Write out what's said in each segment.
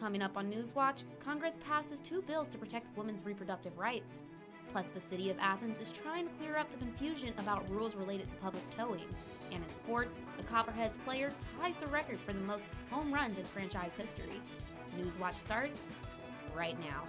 Coming up on Newswatch, Congress passes 2 bills to protect women's reproductive rights. Plus, the city of Athens is trying to clear up the confusion about rules related to public towing. And in sports, the Copperheads player ties the record for the most home runs in franchise history. Newswatch starts right now.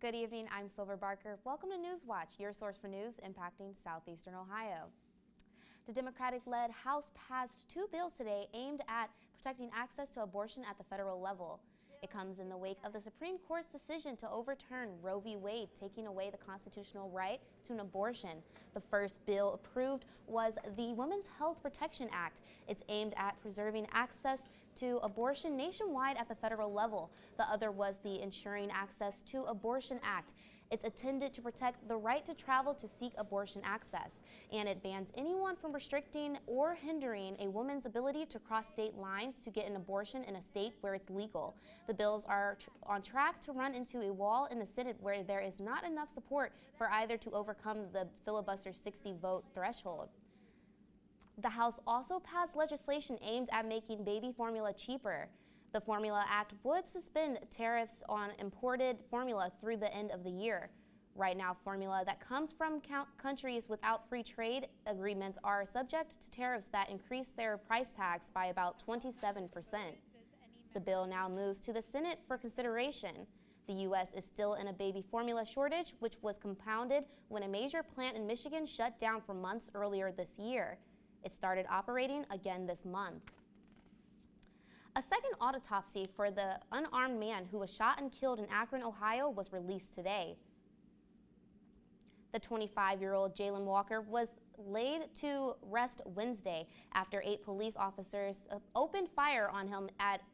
Good evening, I'm Silver Barker. Welcome to Newswatch, your source for news impacting southeastern Ohio. The Democratic-led House passed 2 bills today aimed at protecting access to abortion at the federal level. It comes in the wake of the Supreme Court's decision to overturn Roe v. Wade, taking away the constitutional right to an abortion. The first bill approved was the Women's Health Protection Act. It's aimed at preserving access to abortion nationwide at the federal level. The other was the Ensuring Access to Abortion Act. It's intended to protect the right to travel to seek abortion access, and it bans anyone from restricting or hindering a woman's ability to cross state lines to get an abortion in a state where it's legal. The bills are on track to run into a wall in the Senate where there is not enough support for either to overcome the filibuster's 60-vote threshold. The House also passed legislation aimed at making baby formula cheaper. The Formula Act would suspend tariffs on imported formula through the end of the year. Right now, formula that comes from countries without free trade agreements are subject to tariffs that increase their price tags by about 27%. The bill now moves to the Senate for consideration. The U.S. is still in a baby formula shortage, which was compounded when a major plant in Michigan shut down for months earlier this year. It started operating again this month. A second autopsy for the unarmed man who was shot and killed in Akron, Ohio was released today. The 25-year-old Jalen Walker was laid to rest Wednesday after 8 police officers opened fire on him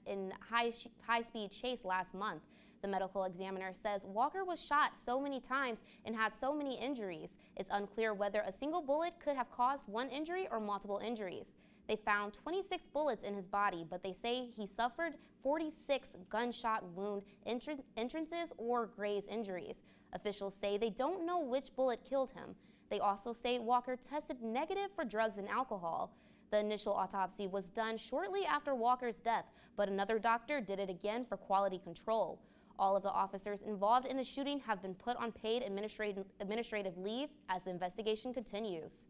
in high-speed chase last month. The medical examiner says Walker was shot so many times and had so many injuries. It's unclear whether a single bullet could have caused one injury or multiple injuries. They found 26 bullets in his body, but they say he suffered 46 gunshot wound entrances or graze injuries. Officials say they don't know which bullet killed him. They also say Walker tested negative for drugs and alcohol. The initial autopsy was done shortly after Walker's death, but another doctor did it again for quality control. All of the officers involved in the shooting have been put on paid administrative leave as the investigation continues.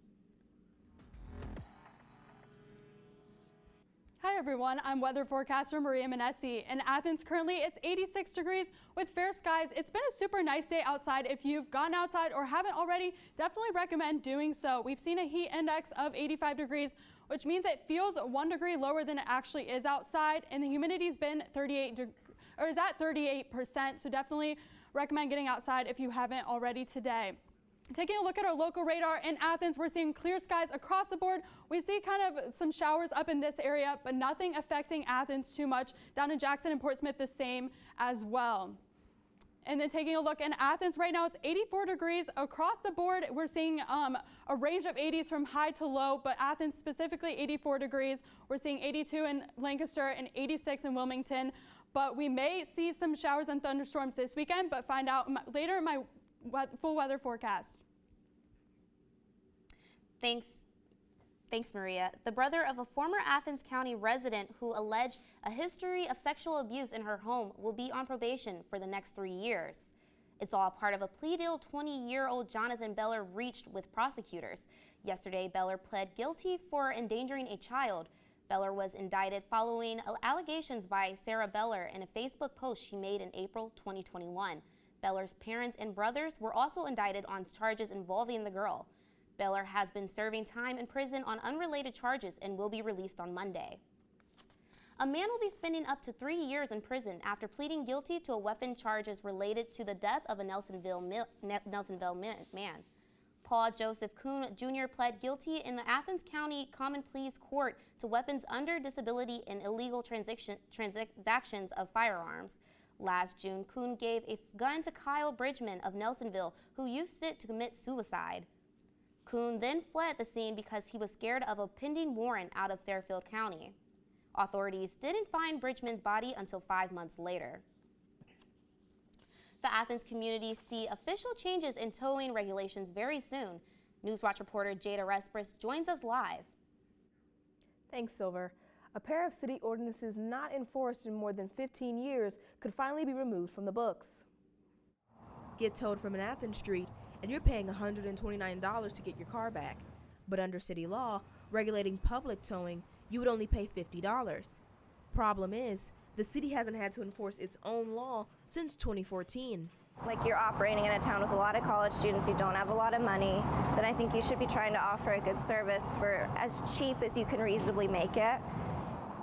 Hi everyone, I'm weather forecaster Maria Manessi. In Athens, currently it's 86 degrees with fair skies. It's been a super nice day outside. If you've gone outside or haven't already, definitely recommend doing so. We've seen a heat index of 85 degrees, which means it feels 1 degree lower than it actually is outside, and the humidity's been at 38%, so definitely recommend getting outside if you haven't already today. Taking a look at our local radar in Athens, we're seeing clear skies across the board. We see kind of some showers up in this area, but nothing affecting Athens too much. Down in Jackson and Portsmouth, the same as well. And then taking a look in Athens right now, it's 84 degrees across the board. We're seeing a range of 80s from high to low, but Athens specifically 84 degrees. We're seeing 82 in Lancaster and 86 in Wilmington. But we may see some showers and thunderstorms this weekend, but find out later in my full weather forecast. Thanks, Maria. The brother of a former Athens County resident who alleged a history of sexual abuse in her home will be on probation for the next 3 years. It's all part of a plea deal 20-year-old Jonathan Beller reached with prosecutors. Yesterday, Beller pled guilty for endangering a child. Beller was indicted following allegations by Sarah Beller in a Facebook post she made in April 2021. Beller's parents and brothers were also indicted on charges involving the girl. Beller has been serving time in prison on unrelated charges and will be released on Monday. A man will be spending up to 3 years in prison after pleading guilty to a weapon charges related to the death of a Nelsonville man. Paul Joseph Kuhn Jr. pled guilty in the Athens County Common Pleas Court to weapons under disability and illegal transactions of firearms. Last June, Kuhn gave a gun to Kyle Bridgman of Nelsonville, who used it to commit suicide. Kuhn then fled the scene because he was scared of a pending warrant out of Fairfield County. Authorities didn't find Bridgman's body until 5 months later. The Athens community see official changes in towing regulations very soon. Newswatch reporter Jada Respris joins us live. Thanks, Silver. A pair of city ordinances not enforced in more than 15 years could finally be removed from the books. Get towed from an Athens street, and you're paying $129 to get your car back. But under city law, regulating public towing, you would only pay $50. Problem is, the city hasn't had to enforce its own law since 2014. Like, you're operating in a town with a lot of college students, you don't have a lot of money, then I think you should be trying to offer a good service for as cheap as you can reasonably make it.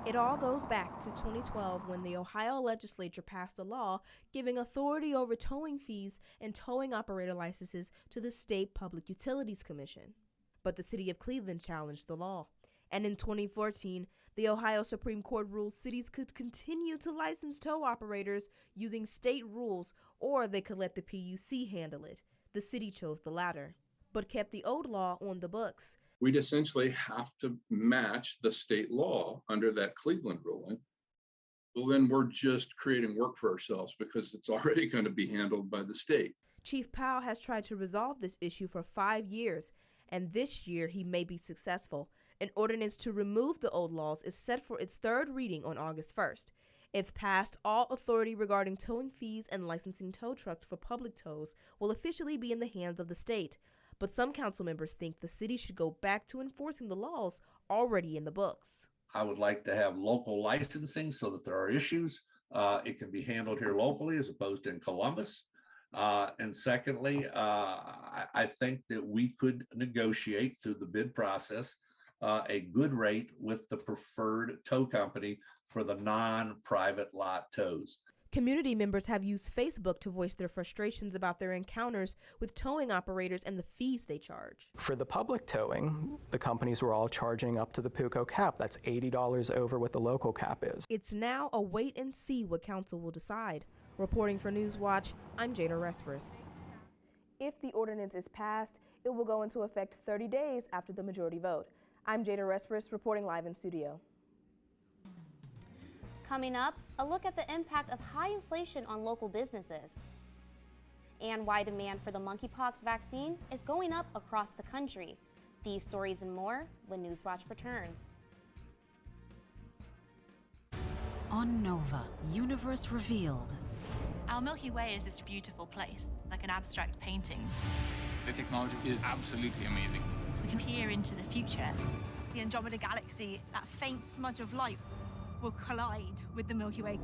It all goes back to 2012 when the Ohio legislature passed a law giving authority over towing fees and towing operator licenses to the State Public Utilities Commission. But the city of Cleveland challenged the law. And in 2014, the Ohio Supreme Court ruled cities could continue to license tow operators using state rules, or they could let the PUC handle it. The city chose the latter, but kept the old law on the books. We'd essentially have to match the state law under that Cleveland ruling. Well, then we're just creating work for ourselves because it's already going to be handled by the state. Chief Powell has tried to resolve this issue for 5 years, and this year he may be successful. An ordinance to remove the old laws is set for its third reading on August 1st. If passed, all authority regarding towing fees and licensing tow trucks for public tows will officially be in the hands of the state. But some council members think the city should go back to enforcing the laws already in the books. I would like to have local licensing so that there are issues. It can be handled here locally as opposed to in Columbus. And secondly, I think that we could negotiate through the bid process a good rate with the preferred tow company for the non-private lot tows. Community members have used Facebook to voice their frustrations about their encounters with towing operators and the fees they charge. For the public towing, the companies were all charging up to the PUCO cap. That's $80 over what the local cap is. It's now a wait and see what council will decide. Reporting for Newswatch, I'm Jada Respris. If the ordinance is passed, it will go into effect 30 days after the majority vote. I'm Jada Respris reporting live in studio. Coming up, a look at the impact of high inflation on local businesses and why demand for the monkeypox vaccine is going up across the country. These stories and more when Newswatch returns. On Nova, Universe Revealed. Our Milky Way is this beautiful place, like an abstract painting. The technology is absolutely amazing. We can peer into the future. The Andromeda Galaxy, that faint smudge of light, will collide with the Milky Way.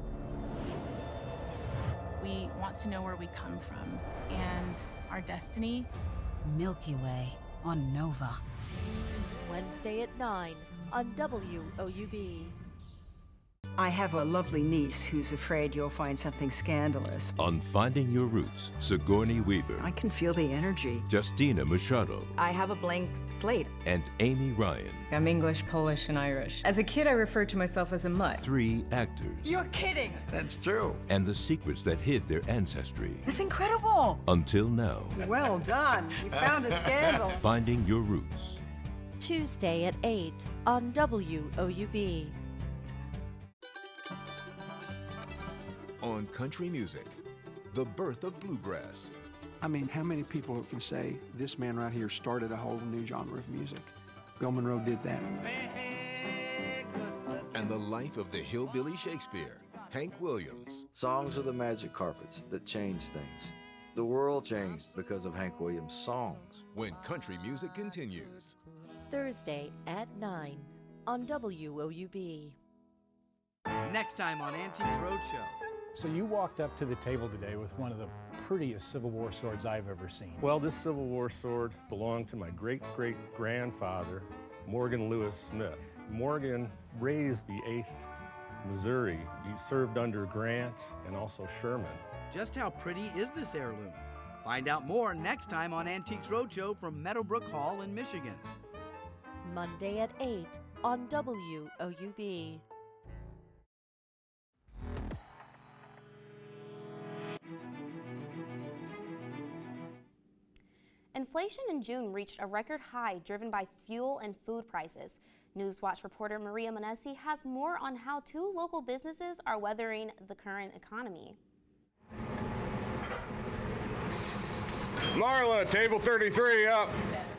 We want to know where we come from and our destiny. Milky Way on Nova. Wednesday at 9 on WOUB. I have a lovely niece who's afraid you'll find something scandalous. On Finding Your Roots, Sigourney Weaver. I can feel the energy. Justina Machado. I have a blank slate. And Amy Ryan. I'm English, Polish, and Irish. As a kid, I referred to myself as a mutt. 3 actors. You're kidding! That's true. And the secrets that hid their ancestry. That's incredible! Until now. Well done. You found a scandal. Finding Your Roots. Tuesday at 8 on WOUB. On country music, the birth of bluegrass. I mean, how many people can say this man right here started a whole new genre of music? Bill Monroe did that. And the life of the hillbilly Shakespeare, Hank Williams. Songs are the magic carpets that change things. The world changed because of Hank Williams' songs. When country music continues. Thursday at 9 on WOUB. Next time on Antiques Roadshow. So you walked up to the table today with one of the prettiest Civil War swords I've ever seen. Well, this Civil War sword belonged to my great-great-grandfather, Morgan Lewis Smith. Morgan raised the 8th Missouri. He served under Grant and also Sherman. Just how pretty is this heirloom? Find out more next time on Antiques Roadshow from Meadowbrook Hall in Michigan. Monday at 8 on WOUB. Inflation in June reached a record high driven by fuel and food prices. Newswatch reporter Maria Manesi has more on how 2 local businesses are weathering the current economy. Marla, table 33 up.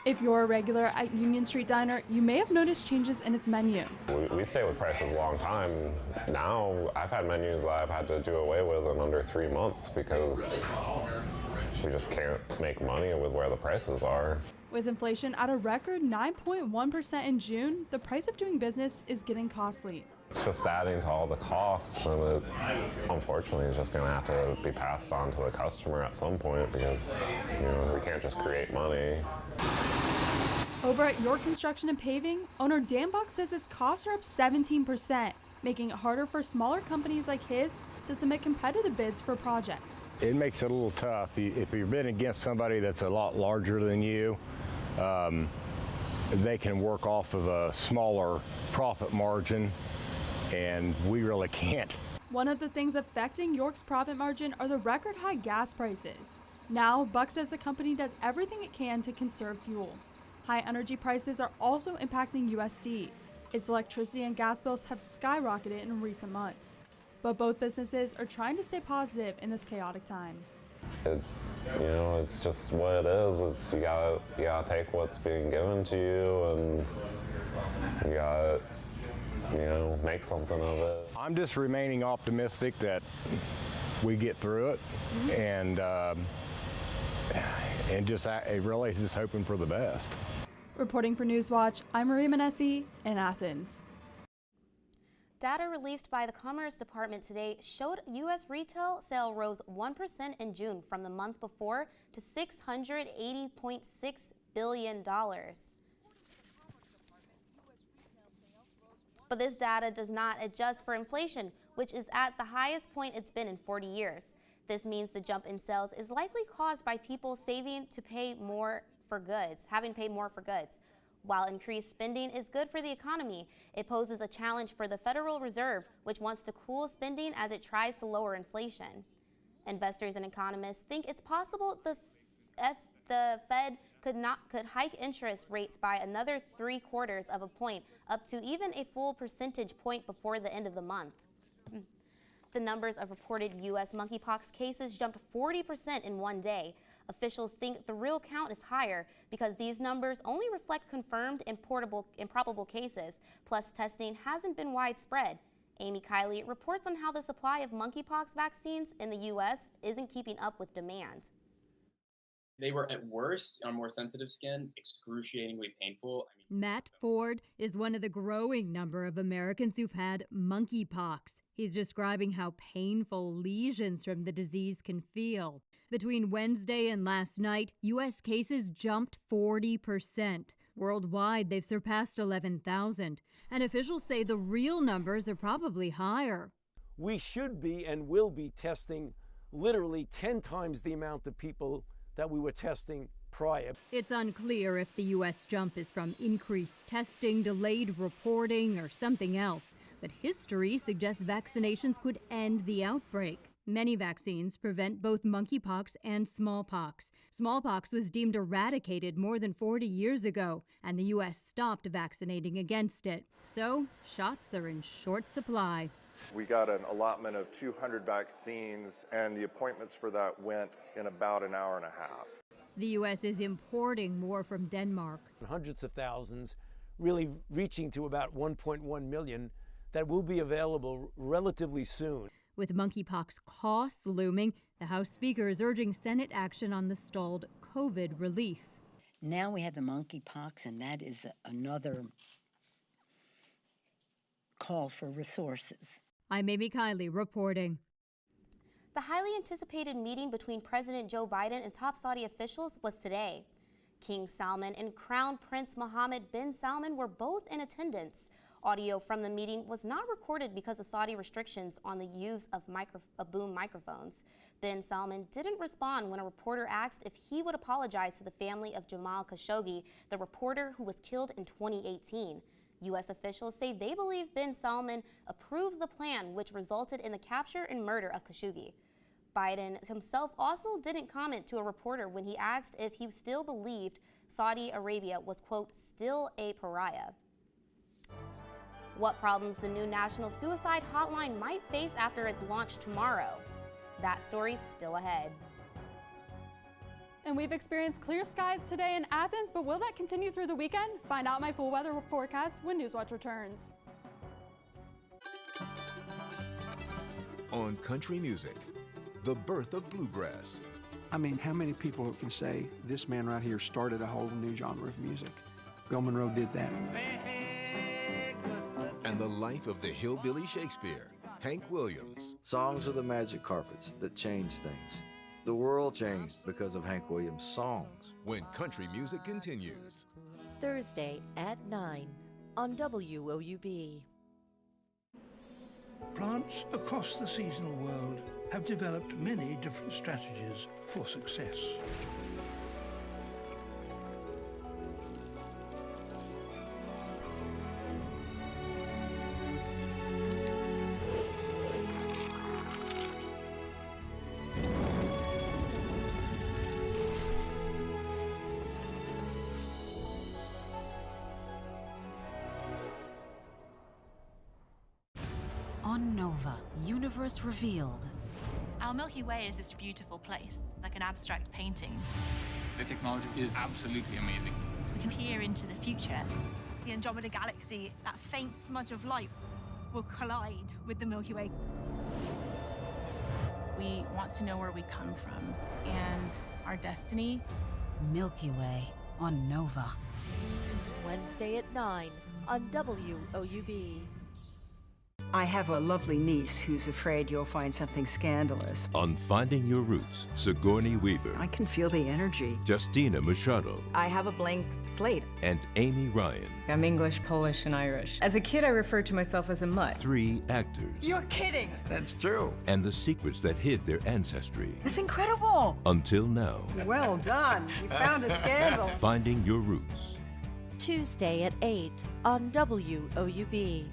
If you're a regular at Union Street Diner, you may have noticed changes in its menu. We stay with prices a long time. Now, I've had menus that I've had to do away with in under 3 months because we just can't make money with where the prices are. With inflation at a record 9.1% in June, the price of doing business is getting costly. It's just adding to all the costs, and it, unfortunately, is just going to have to be passed on to the customer at some point because, we can't just create money. Over at York Construction and Paving, owner Dan Buck says his costs are up 17%, making it harder for smaller companies like his to submit competitive bids for projects. It makes it a little tough. If you're bidding against somebody that's a lot larger than you, they can work off of a smaller profit margin, and we really can't. One of the things affecting York's profit margin are the record high gas prices. Now, Buck says the company does everything it can to conserve fuel. High energy prices are also impacting USD. Its electricity and gas bills have skyrocketed in recent months. But both businesses are trying to stay positive in this chaotic time. It's, it's just what it is. You gotta take what's being given to you, and you gotta, make something of it. I'm just remaining optimistic that we get through it, and just really just hoping for the best. Reporting for Newswatch, I'm Maria Manesi in Athens. Data released by the Commerce Department today showed U.S. retail sales rose 1% in June from the month before to $680.6 billion. But this data does not adjust for inflation, which is at the highest point it's been in 40 years. This means the jump in sales is likely caused by people saving to pay more for goods, having paid more for goods. While increased spending is good for the economy, it poses a challenge for the Federal Reserve, which wants to cool spending as it tries to lower inflation. Investors and economists think it's possible the Fed could hike interest rates by another 3/4 of a point, up to even a full percentage point before the end of the month. The numbers of reported U.S. monkeypox cases jumped 40% in one day. Officials think the real count is higher because these numbers only reflect confirmed and probable cases, plus testing hasn't been widespread. Amy Kiley reports on how the supply of monkeypox vaccines in the U.S. isn't keeping up with demand. They were, at worst, on more sensitive skin, excruciatingly painful. Matt Ford is one of the growing number of Americans who've had monkeypox. He's describing how painful lesions from the disease can feel. Between Wednesday and last night, U.S. cases jumped 40%. Worldwide, they've surpassed 11,000. And officials say the real numbers are probably higher. We should be and will be testing literally 10 times the amount of people that we were testing prior. It's unclear if the U.S. jump is from increased testing, delayed reporting, or something else. But history suggests vaccinations could end the outbreak. Many vaccines prevent both monkeypox and smallpox. Smallpox was deemed eradicated more than 40 years ago, and the U.S. stopped vaccinating against it. So, shots are in short supply. We got an allotment of 200 vaccines, and the appointments for that went in about an hour and a half. The U.S. is importing more from Denmark. Hundreds of thousands, really reaching to about 1.1 million, that will be available relatively soon. With monkeypox costs looming, the House Speaker is urging Senate action on the stalled COVID relief. Now we have the monkeypox, and that is another call for resources. I'm Amy Kiley reporting. The highly anticipated meeting between President Joe Biden and top Saudi officials was today. King Salman and Crown Prince Mohammed bin Salman were both in attendance. Audio from the meeting was not recorded because of Saudi restrictions on the use of boom microphones. Bin Salman didn't respond when a reporter asked if he would apologize to the family of Jamal Khashoggi, the reporter who was killed in 2018. U.S. officials say they believe bin Salman approves the plan which resulted in the capture and murder of Khashoggi. Biden himself also didn't comment to a reporter when he asked if he still believed Saudi Arabia was, quote, still a pariah. What problems the new National Suicide Hotline might face after its launch tomorrow. That story's still ahead. And we've experienced clear skies today in Athens, but will that continue through the weekend? Find out my full weather forecast when Newswatch returns. On country music, the birth of bluegrass. I mean, how many people can say this man right here started a whole new genre of music? Bill Monroe did that. And the life of the hillbilly Shakespeare, Hank Williams. Songs are the magic carpets that change things. The world changed because of Hank Williams' songs. When country music continues. Thursday at 9 on WOUB. Plants across the seasonal world have developed many different strategies for success. On Nova, Universe Revealed. Our Milky Way is this beautiful place, like an abstract painting. The technology is absolutely amazing. We can peer into the future. The Andromeda Galaxy, that faint smudge of light, will collide with the Milky Way. We want to know where we come from and our destiny. Milky Way on Nova. Wednesday at 9 on WOUB. I have a lovely niece who's afraid you'll find something scandalous. On Finding Your Roots, Sigourney Weaver. I can feel the energy. Justina Machado. I have a blank slate. And Amy Ryan. I'm English, Polish, and Irish. As a kid, I referred to myself as a mutt. 3 actors. You're kidding! That's true. And the secrets that hid their ancestry. That's incredible! Until now. Well done. You found a scandal. Finding Your Roots. Tuesday at 8 on WOUB.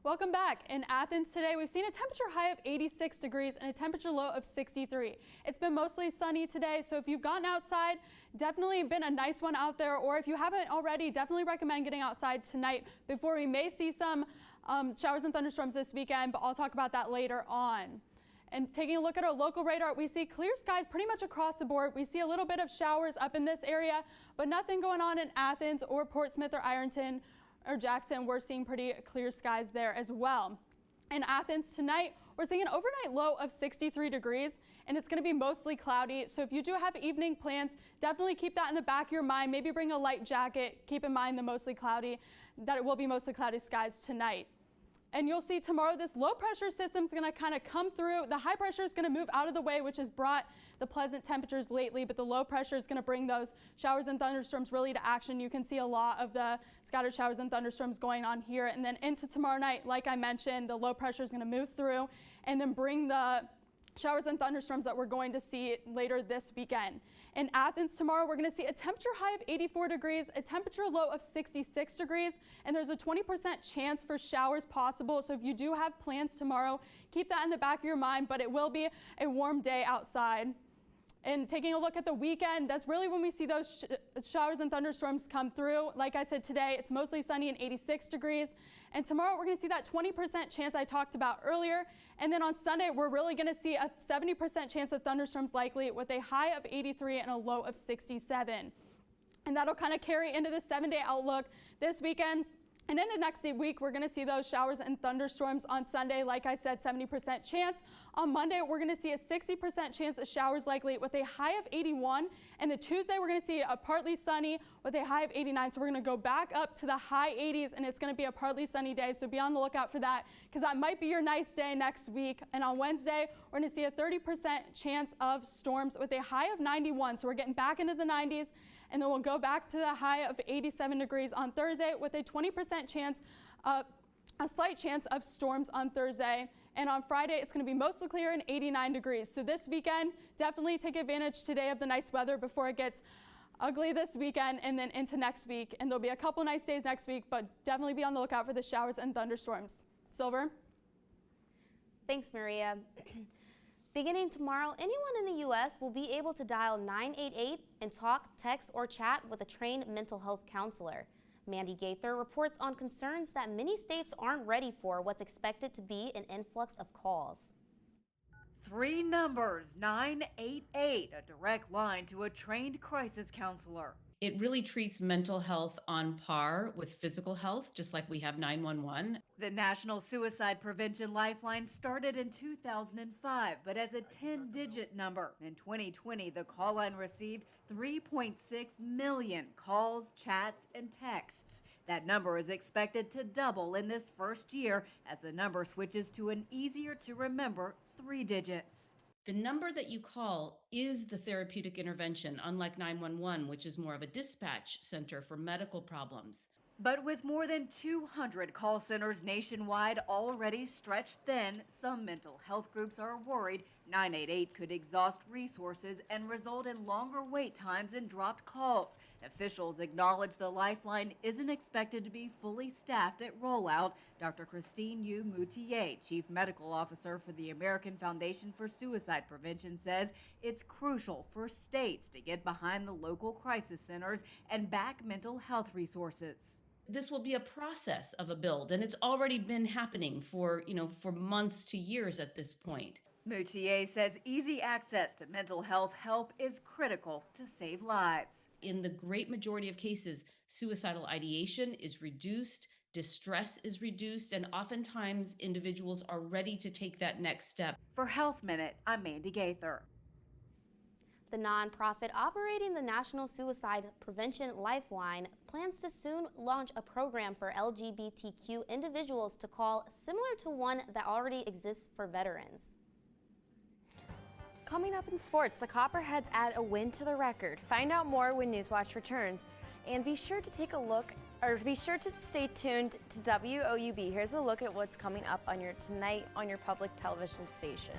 Welcome back. In Athens today, we've seen a temperature high of 86 degrees and a temperature low of 63. It's been mostly sunny today, so if you've gotten outside, definitely been a nice one out there, or if you haven't already, definitely recommend getting outside tonight before we may see some showers and thunderstorms this weekend, but I'll talk about that later on. And taking a look at our local radar, we see clear skies pretty much across the board. We see a little bit of showers up in this area, but nothing going on in Athens or Portsmouth or Ironton or Jackson. We're seeing pretty clear skies there as well. In Athens tonight, we're seeing an overnight low of 63 degrees, and it's going to be mostly cloudy. So if you do have evening plans, definitely keep that in the back of your mind. Maybe bring a light jacket. Keep in mind that it will be mostly cloudy skies tonight. And you'll see tomorrow this low pressure system is going to kind of come through. The high pressure is going to move out of the way, which has brought the pleasant temperatures lately, but the low pressure is going to bring those showers and thunderstorms really to action. You can see a lot of the scattered showers and thunderstorms going on here. And then into tomorrow night, like I mentioned, the low pressure is going to move through and then bring the showers and thunderstorms that we're going to see later this weekend. In Athens tomorrow, we're going to see a temperature high of 84 degrees, a temperature low of 66 degrees, and there's a 20% chance for showers possible. So if you do have plans tomorrow, keep that in the back of your mind, but it will be a warm day outside. And taking a look at the weekend, that's really when we see those showers and thunderstorms come through. Like I said, today it's mostly sunny and 86 degrees. And tomorrow we're going to see that 20% chance I talked about earlier. And then on Sunday, we're really going to see a 70% chance of thunderstorms likely with a high of 83 and a low of 67. And that'll kind of carry into the 7-day outlook this weekend. And into next week, we're going to see those showers and thunderstorms on Sunday. Like I said, 70% chance. On Monday, we're going to see a 60% chance of showers likely with a high of 81. And the Tuesday, we're going to see a partly sunny with a high of 89. So we're going to go back up to the high 80s, and it's going to be a partly sunny day. So be on the lookout for that, because that might be your nice day next week. And on Wednesday, we're going to see a 30% chance of storms with a high of 91. So we're getting back into the 90s. And then we'll go back to the high of 87 degrees on Thursday with a 20% chance, a slight chance of storms on Thursday. And on Friday, it's going to be mostly clear and 89 degrees. So this weekend, definitely take advantage today of the nice weather before it gets ugly this weekend and then into next week. And there'll be a couple nice days next week, but definitely be on the lookout for the showers and thunderstorms. Silver? Thanks, Maria. Beginning tomorrow, anyone in the U.S. will be able to dial 988 and talk, text, or chat with a trained mental health counselor. Mandy Gaither reports on concerns that many states aren't ready for what's expected to be an influx of calls. 3 numbers, 988, a direct line to a trained crisis counselor. It really treats mental health on par with physical health, just like we have 911. The National Suicide Prevention Lifeline started in 2005, but as a 10-digit number. In 2020, the call line received 3.6 million calls, chats, and texts. That number is expected to double in this first year as the number switches to an easier-to-remember 3 digits. The number that you call is the therapeutic intervention, unlike 911, which is more of a dispatch center for medical problems. But with more than 200 call centers nationwide already stretched thin, some mental health groups are worried 988 could exhaust resources and result in longer wait times and dropped calls. Officials acknowledge the lifeline isn't expected to be fully staffed at rollout. Dr. Christine Yu Moutier, Chief Medical Officer for the American Foundation for Suicide Prevention, says it's crucial for states to get behind the local crisis centers and back mental health resources. This will be a process of a build, and it's already been happening for months to years at this point. Moutier says easy access to mental health help is critical to save lives. In the great majority of cases, suicidal ideation is reduced, distress is reduced, and oftentimes individuals are ready to take that next step. For Health Minute, I'm Mandy Gaither. The nonprofit operating the National Suicide Prevention Lifeline plans to soon launch a program for LGBTQ individuals to call, similar to one that already exists for veterans. Coming up in sports, the Copperheads add a win to the record. Find out more when Newswatch returns. And be sure to stay tuned to WOUB. Here's a look at what's coming up tonight on your public television station.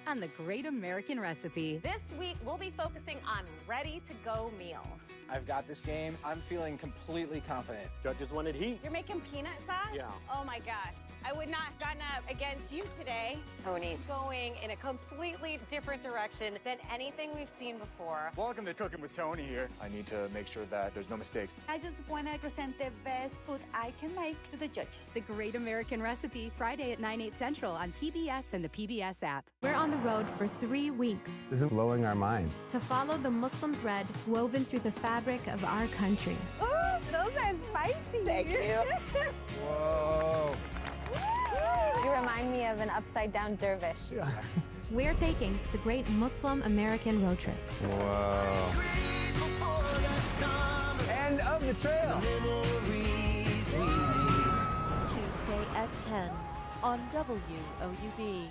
On the Great American Recipe. This week, we'll be focusing on ready-to-go meals. I've got this game. I'm feeling completely confident. Judges wanted heat. You're making peanut sauce? Yeah. Oh my gosh. I would not have gotten up against you today. Tony's going in a completely different direction than anything we've seen before. Welcome to Cooking with Tony here. I need to make sure that there's no mistakes. I just want to present the best food I can make to the judges. The Great American Recipe, Friday at 9, 8 Central on PBS and the PBS app. We're on the road for 3 weeks. This is blowing our minds. To follow the Muslim thread woven through the fabric of our country. Oh, those are spicy. Thank you. Whoa. You remind me of an upside-down dervish. Yeah. We're taking the Great Muslim American Road Trip. Whoa. End of the trail. Tuesday at 10 on WOUB.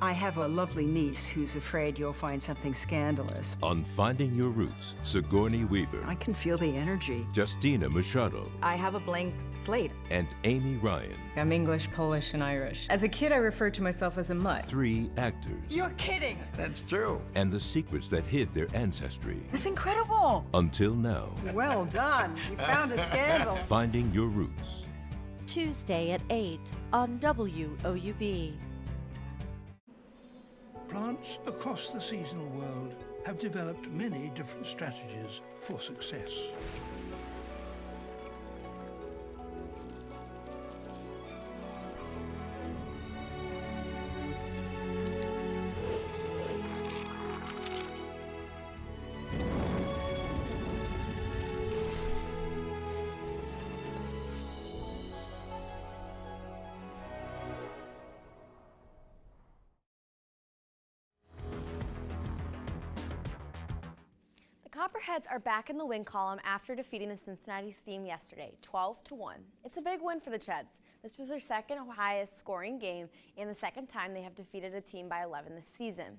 I have a lovely niece who's afraid you'll find something scandalous. On Finding Your Roots, Sigourney Weaver. I can feel the energy. Justina Machado. I have a blank slate. And Amy Ryan. I'm English, Polish, and Irish. As a kid, I referred to myself as a mutt. 3 actors. You're kidding! That's true. And the secrets that hid their ancestry. That's incredible. Until now. Well done. You found a scandal. Finding Your Roots. Tuesday at 8 on WOUB. Plants across the seasonal world have developed many different strategies for success. Copperheads are back in the win column after defeating the Cincinnati Steam yesterday, 12-1. It's a big win for the Cheds. This was their second highest scoring game and the second time they have defeated a team by 11 this season.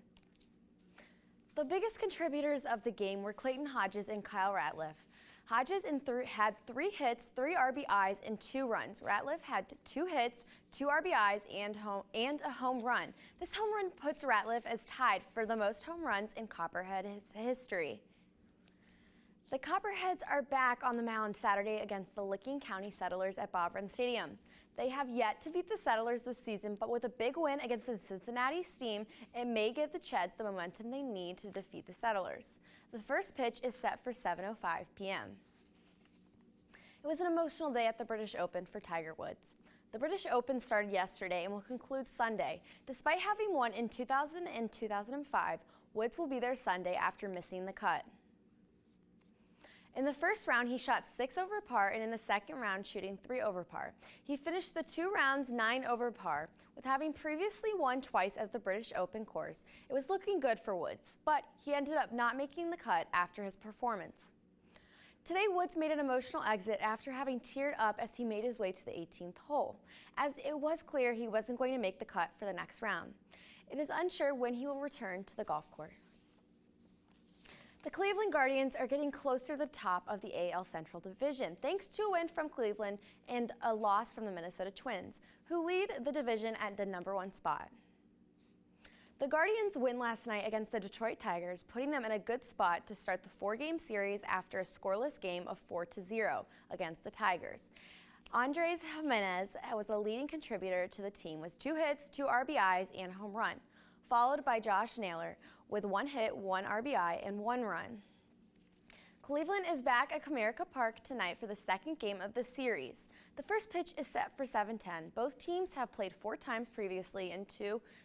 The biggest contributors of the game were Clayton Hodges and Kyle Ratliff. Hodges had 3 hits, 3 RBIs, and 2 runs. Ratliff had 2 hits, 2 RBIs, and a home run. This home run puts Ratliff as tied for the most home runs in Copperhead history. The Copperheads are back on the mound Saturday against the Licking County Settlers at Bob Run Stadium. They have yet to beat the Settlers this season, but with a big win against the Cincinnati Steam, it may give the Cheds the momentum they need to defeat the Settlers. The first pitch is set for 7:05 p.m. It was an emotional day at the British Open for Tiger Woods. The British Open started yesterday and will conclude Sunday. Despite having won in 2000 and 2005, Woods will be there Sunday after missing the cut. In the first round, he shot 6 over par, and in the second round, shooting 3 over par. He finished the 2 rounds 9 over par. With having previously won twice at the British Open course, it was looking good for Woods, but he ended up not making the cut after his performance. Today, Woods made an emotional exit after having teared up as he made his way to the 18th hole, as it was clear he wasn't going to make the cut for the next round. It is unsure when he will return to the golf course. The Cleveland Guardians are getting closer to the top of the AL Central Division, thanks to a win from Cleveland and a loss from the Minnesota Twins, who lead the division at the #1 spot. The Guardians win last night against the Detroit Tigers, putting them in a good spot to start the 4-game series after a scoreless game of 4-0 against the Tigers. Andres Jimenez was a leading contributor to the team with 2 hits, 2 RBIs, and a home run, followed by Josh Naylor with 1 hit, 1 RBI, and 1 run. Cleveland is back at Comerica Park tonight for the second game of the series. The first pitch is set for 7:10. Both teams have played 4 times previously in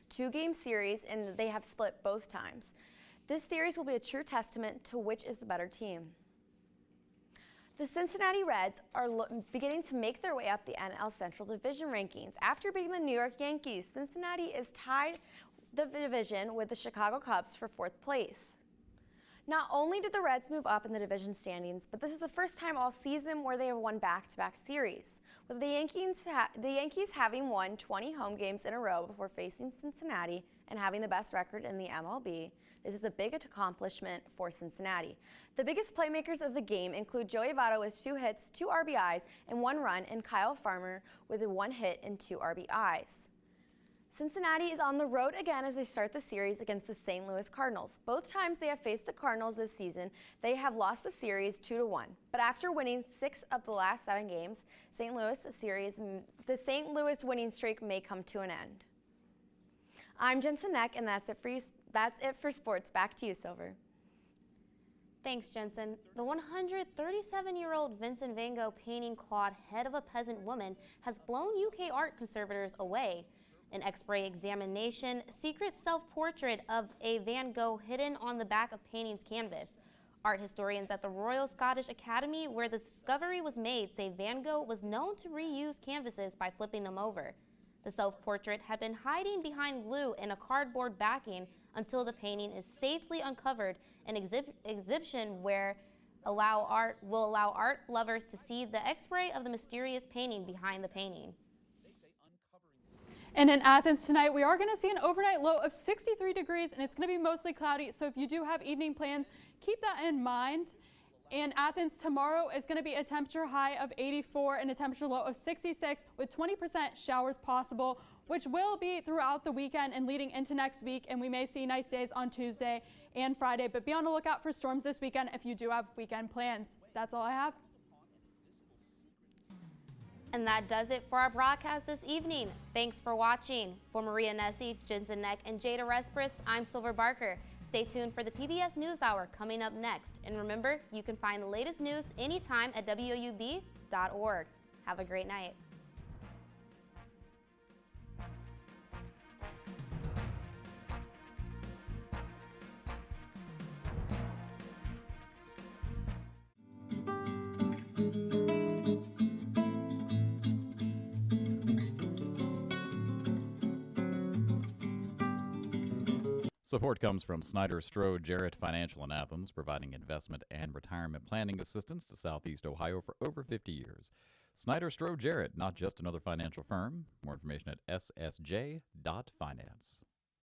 two-game series, and they have split both times. This series will be a true testament to which is the better team. The Cincinnati Reds are beginning to make their way up the NL Central Division rankings. After beating the New York Yankees, Cincinnati is tied the division with the Chicago Cubs for 4th place. Not only did the Reds move up in the division standings, but this is the first time all season where they have won back-to-back series, with the Yankees having won 20 home games in a row before facing Cincinnati and having the best record in the MLB. This is a big accomplishment for Cincinnati. The biggest playmakers of the game include Joey Votto with 2 hits, 2 RBIs, and 1 run, and Kyle Farmer with 1 hit and 2 RBIs. Cincinnati is on the road again as they start the series against the St. Louis Cardinals. Both times they have faced the Cardinals this season, they have lost the series 2-1. But after winning 6 of the last 7 games, the St. Louis winning streak may come to an end. I'm Jensen Neck, and that's it for sports. Back to you, Silver. Thanks, Jensen. The 137-year-old Vincent van Gogh painting Claude, Head of a Peasant Woman, has blown UK art conservators away. An X-ray examination, secret self-portrait of a Van Gogh hidden on the back of painting's canvas. Art historians at the Royal Scottish Academy, where the discovery was made, say Van Gogh was known to reuse canvases by flipping them over. The self-portrait had been hiding behind glue and a cardboard backing until the painting is safely uncovered. An exhibition will allow art lovers to see the X-ray of the mysterious painting behind the painting. And in Athens tonight, we are going to see an overnight low of 63 degrees, and it's going to be mostly cloudy. So if you do have evening plans, keep that in mind. And Athens tomorrow is going to be a temperature high of 84 and a temperature low of 66 with 20% showers possible, which will be throughout the weekend and leading into next week. And we may see nice days on Tuesday and Friday, but be on the lookout for storms this weekend if you do have weekend plans. That's all I have. And that does it for our broadcast this evening. Thanks for watching. For Maria Nessie, Jensen Neck, and Jada Respris, I'm Silver Barker. Stay tuned for the PBS NewsHour coming up next. And remember, you can find the latest news anytime at WOUB.org. Have a great night. Support comes from Snyder Strode Jarrett Financial in Athens, providing investment and retirement planning assistance to Southeast Ohio for over 50 years. Snyder Strode Jarrett, not just another financial firm. More information at ssj.finance.